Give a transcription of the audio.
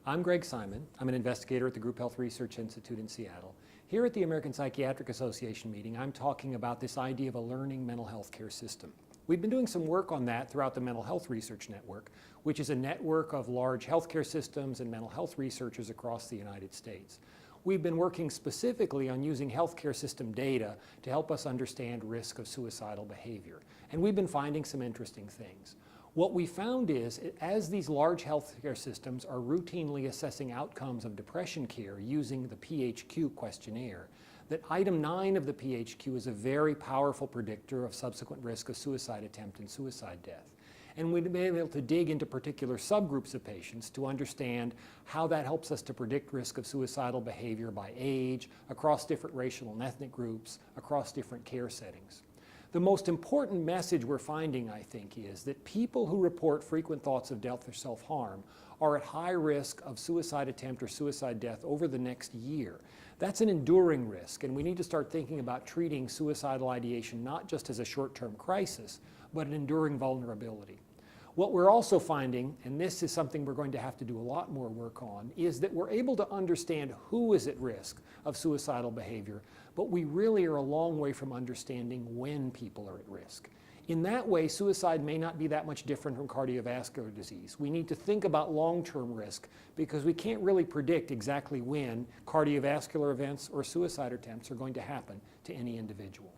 I'm Greg Simon. I'm an investigator at the Group Health Research Institute in Seattle. Here at the American Psychiatric Association meeting, I'm talking about this idea of a learning mental health care system. We've been doing some work on that throughout the Mental Health Research Network, which is a network of large healthcare systems and mental health researchers across the United States. We've been working specifically on using healthcare system data to help us understand risk of suicidal behavior. And we've been finding some interesting things. What we found is, as these large healthcare systems are routinely assessing outcomes of depression care using the PHQ questionnaire, that item 9 of the PHQ is a very powerful predictor of subsequent risk of suicide attempt and suicide death. And we've been able to dig into particular subgroups of patients to understand how that helps us to predict risk of suicidal behavior by age, across different racial and ethnic groups, across different care settings. The most important message we're finding, I think, is that people who report frequent thoughts of death or self-harm are at high risk of suicide attempt or suicide death over the next year. That's an enduring risk, and we need to start thinking about treating suicidal ideation not just as a short-term crisis, but an enduring vulnerability. What we're also finding, and this is something we're going to have to do a lot more work on, is that we're able to understand who is at risk of suicidal behavior, but we really are a long way from understanding when people are at risk. In that way, suicide may not be that much different from cardiovascular disease. We need to think about long-term risk because we can't really predict exactly when cardiovascular events or suicide attempts are going to happen to any individual.